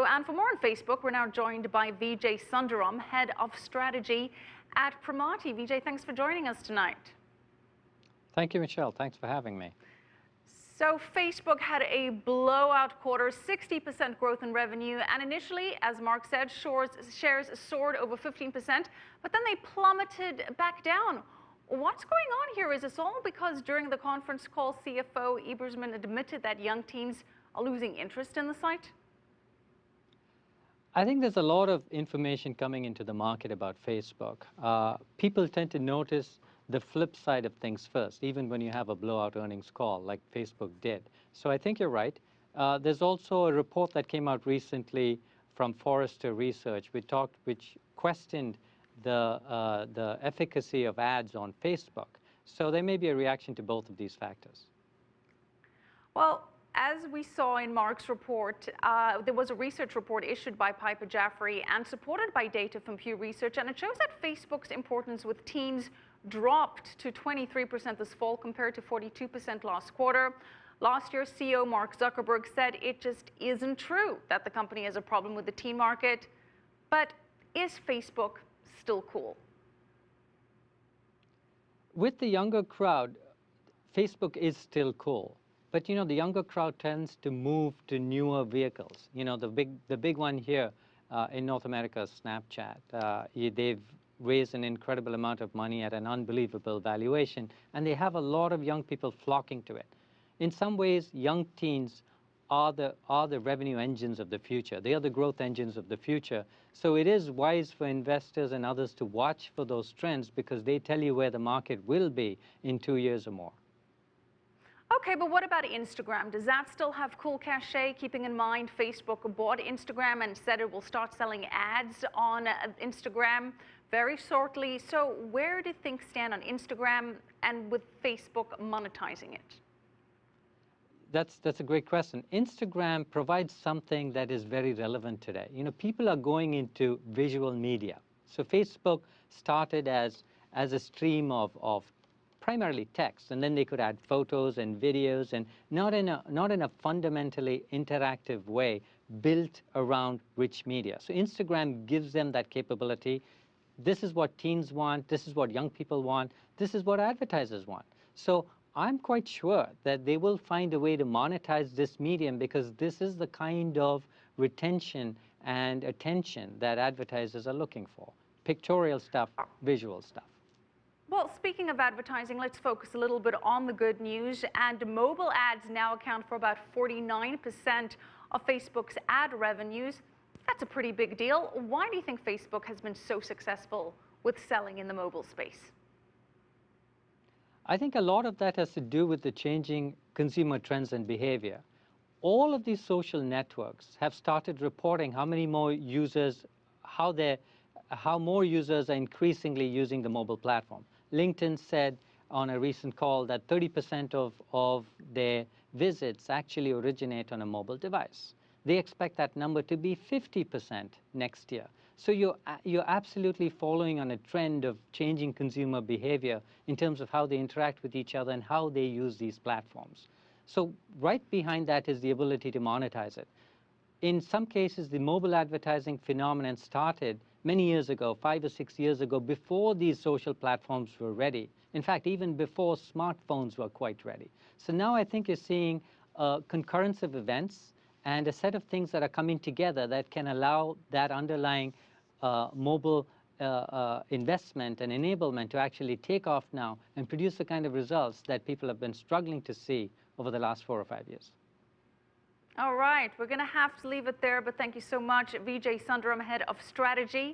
And for more on Facebook, we're now joined by Vijay Sundaram, Head of Strategy at Pramati. Vijay, thanks for joining us tonight. Thank you, Michelle. Thanks for having me. So Facebook had a blowout quarter, 60% growth in revenue, and initially, as Mark said, shares soared over 15%, but then they plummeted back down. What's going on here? Is this all because during the conference call, CFO Ebersman admitted that young teens are losing interest in the site? I think there's a lot of information coming into the market about Facebook. People tend to notice the flip side of things first, even when you have a blowout earnings call like Facebook did. So I think you're right. There's also a report that came out recently from Forrester Research, which questioned the efficacy of ads on Facebook. So there may be a reaction to both of these factors. Well, as we saw in Mark's report, there was a research report issued by Piper Jaffray and supported by data from Pew Research, and it shows that Facebook's importance with teens dropped to 23% this fall compared to 42% last quarter. Last year, CEO Mark Zuckerberg said it just isn't true that the company has a problem with the teen market. But is Facebook still cool? With the younger crowd, Facebook is still cool. But you know, the younger crowd tends to move to newer vehicles. You know, the big one here in North America is Snapchat. They've raised an incredible amount of money at an unbelievable valuation, and they have a lot of young people flocking to it. In some ways, young teens are the revenue engines of the future. They are the growth engines of the future. So it is wise for investors and others to watch for those trends because they tell you where the market will be in 2 years or more. Okay, but what about Instagram? Does that still have cool cachet, keeping in mind Facebook bought Instagram and said it will start selling ads on Instagram very shortly? So where do things stand on Instagram and with Facebook monetizing it? That's a great question. Instagram provides something that is very relevant today. You know, people are going into visual media. So Facebook started as a stream of primarily text, and then they could add photos and videos, and not in a fundamentally interactive way built around rich media. So Instagram gives them that capability. This is what teens want, this is what young people want, this is what advertisers want. So I'm quite sure that they will find a way to monetize this medium because this is the kind of retention and attention that advertisers are looking for. Pictorial stuff, visual stuff. Well, speaking of advertising, let's focus a little bit on the good news. And mobile ads now account for about 49% of Facebook's ad revenues. That's a pretty big deal. Why do you think Facebook has been so successful with selling in the mobile space? I think a lot of that has to do with the changing consumer trends and behavior. All of these social networks have started reporting how many more users, how more users are increasingly using the mobile platform. LinkedIn said on a recent call that 30% of their visits actually originate on a mobile device. They expect that number to be 50% next year. So you're absolutely following on a trend of changing consumer behavior in terms of how they interact with each other and how they use these platforms. So right behind that is the ability to monetize it. In some cases, the mobile advertising phenomenon started many years ago, 5 or 6 years ago, before these social platforms were ready. In fact, even before smartphones were quite ready. So now I think you're seeing a concurrence of events and a set of things that are coming together that can allow that underlying mobile investment and enablement to actually take off now and produce the kind of results that people have been struggling to see over the last 4 or 5 years. All right, we're going to have to leave it there, but thank you so much, Vijay Sundaram, Head of Strategy